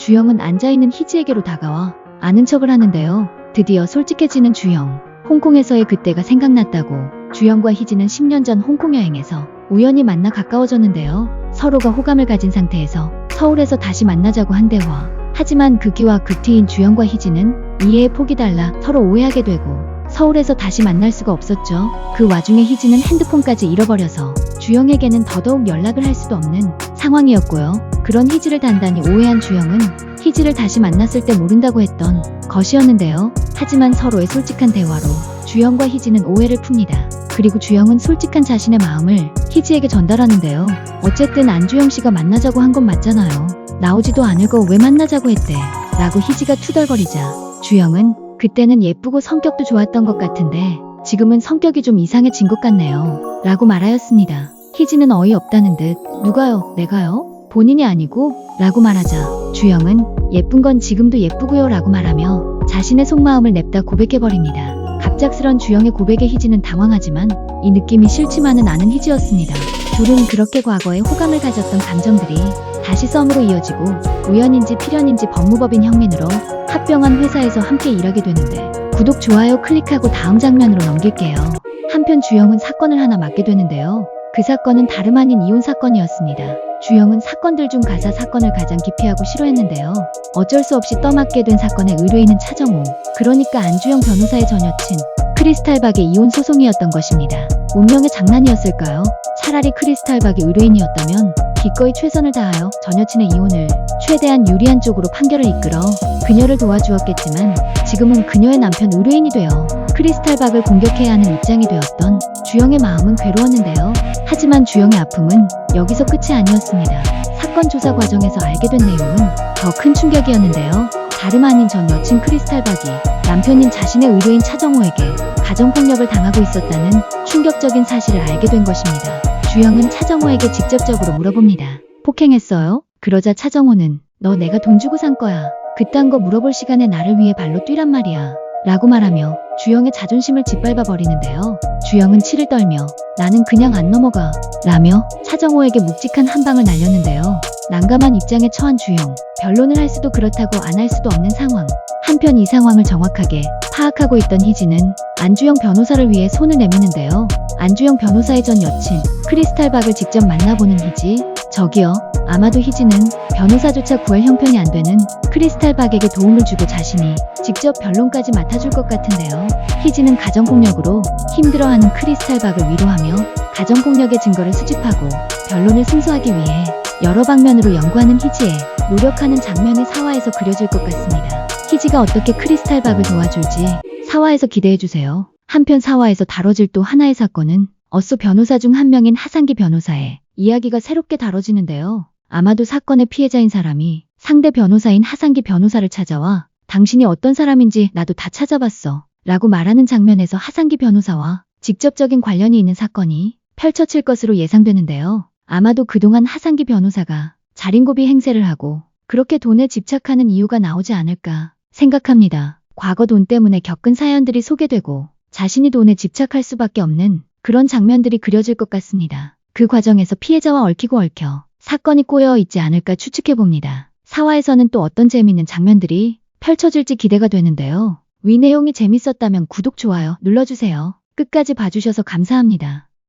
주영은 앉아있는 희지에게로 다가와 아는 척을 하는데요. 드디어 솔직해지는 주영. 홍콩에서의 그때가 생각났다고. 주영과 희지는 10년 전 홍콩 여행에서 우연히 만나 가까워졌는데요. 서로가 호감을 가진 상태에서 서울에서 다시 만나자고 한 대화. 하지만 극이와 극티인 주영과 희지는 이해의 폭이 달라 서로 오해하게 되고 서울에서 다시 만날 수가 없었죠. 그 와중에 희지는 핸드폰까지 잃어버려서 주영에게는 더더욱 연락을 할 수도 없는 상황이었고요. 그런 희지를 단단히 오해한 주영은 희지를 다시 만났을 때 모른다고 했던 것이었는데요. 하지만 서로의 솔직한 대화로 주영과 희지는 오해를 풉니다. 그리고 주영은 솔직한 자신의 마음을 희지에게 전달하는데요. 어쨌든 안주영 씨가 만나자고 한 건 맞잖아요. 나오지도 않을 거 왜 만나자고 했대? 라고 희지가 투덜거리자 주영은 그때는 예쁘고 성격도 좋았던 것 같은데 지금은 성격이 좀 이상해진 것 같네요. 라고 말하였습니다. 희지는 어이없다는 듯 누가요? 내가요? 본인이 아니고? 라고 말하자 주영은 예쁜 건 지금도 예쁘고요 라고 말하며 자신의 속마음을 냅다 고백해버립니다. 갑작스런 주영의 고백에 희지는 당황하지만 이 느낌이 싫지만은 않은 희지였습니다. 둘은 그렇게 과거에 호감을 가졌던 감정들이 다시 썸으로 이어지고 우연인지 필연인지 법무법인 형민으로 합병한 회사에서 함께 일하게 되는데 구독, 좋아요 클릭하고 다음 장면으로 넘길게요. 한편 주영은 사건을 하나 맡게 되는데요. 그 사건은 다름 아닌 이혼 사건이었습니다. 주영은 사건들 중 가사 사건을 가장 기피하고 싫어했는데요. 어쩔 수 없이 떠맡게 된 사건의 의뢰인은 차정호, 그러니까 안주영 변호사의 전 여친 크리스탈박의 이혼 소송이었던 것입니다. 운명의 장난이었을까요? 차라리 크리스탈박이 의뢰인이었다면 기꺼이 최선을 다하여 전 여친의 이혼을 최대한 유리한 쪽으로 판결을 이끌어 그녀를 도와주었겠지만 지금은 그녀의 남편 의뢰인이 되어 크리스탈박을 공격해야 하는 입장이 되었던 주영의 마음은 괴로웠는데요. 하지만 주영의 아픔은 여기서 끝이 아니었습니다. 사건 조사 과정에서 알게 된 내용은 더 큰 충격이었는데요. 다름 아닌 전 여친 크리스탈박이 남편인 자신의 의뢰인 차정호에게 가정폭력을 당하고 있었다는 충격적인 사실을 알게 된 것입니다. 주영은 차정호에게 직접적으로 물어봅니다. 폭행했어요? 그러자 차정호는 너 내가 돈 주고 산 거야. 그딴 거 물어볼 시간에 나를 위해 발로 뛰란 말이야. 라고 말하며 주영의 자존심을 짓밟아 버리는데요. 주영은 치를 떨며 나는 그냥 안 넘어가 라며 차정호에게 묵직한 한 방을 날렸는데요. 난감한 입장에 처한 주영. 변론을 할 수도 그렇다고 안 할 수도 없는 상황. 한편 이 상황을 정확하게 파악하고 있던 희지는 안주영 변호사를 위해 손을 내미는데요. 안주영 변호사의 전 여친 크리스탈박을 직접 만나보는 희지. 저기요. 아마도 희지는 변호사조차 구할 형편이 안 되는 크리스탈박에게 도움을 주고 자신이 직접 변론까지 맡아줄 것 같은데요. 희지는 가정폭력으로 힘들어하는 크리스탈박을 위로하며 가정폭력의 증거를 수집하고 변론을 승소하기 위해 여러 방면으로 연구하는 희지의 노력하는 장면이 4화에서 그려질 것 같습니다. 희지가 어떻게 크리스탈박을 도와줄지 4화에서 기대해주세요. 한편 4화에서 다뤄질 또 하나의 사건은 어쏘 변호사 중 한 명인 하상기 변호사의 이야기가 새롭게 다뤄지는데요. 아마도 사건의 피해자인 사람이 상대 변호사인 하상기 변호사를 찾아와 당신이 어떤 사람인지 나도 다 찾아봤어 라고 말하는 장면에서 하상기 변호사와 직접적인 관련이 있는 사건이 펼쳐질 것으로 예상되는데요. 아마도 그동안 하상기 변호사가 자린고비 행세를 하고 그렇게 돈에 집착하는 이유가 나오지 않을까 생각합니다. 과거 돈 때문에 겪은 사연들이 소개되고 자신이 돈에 집착할 수밖에 없는 그런 장면들이 그려질 것 같습니다. 그 과정에서 피해자와 얽히고 얽혀 사건이 꼬여 있지 않을까 추측해봅니다. 4화에서는 또 어떤 재미있는 장면들이 펼쳐질지 기대가 되는데요. 위 내용이 재밌었다면 구독, 좋아요 눌러주세요. 끝까지 봐주셔서 감사합니다.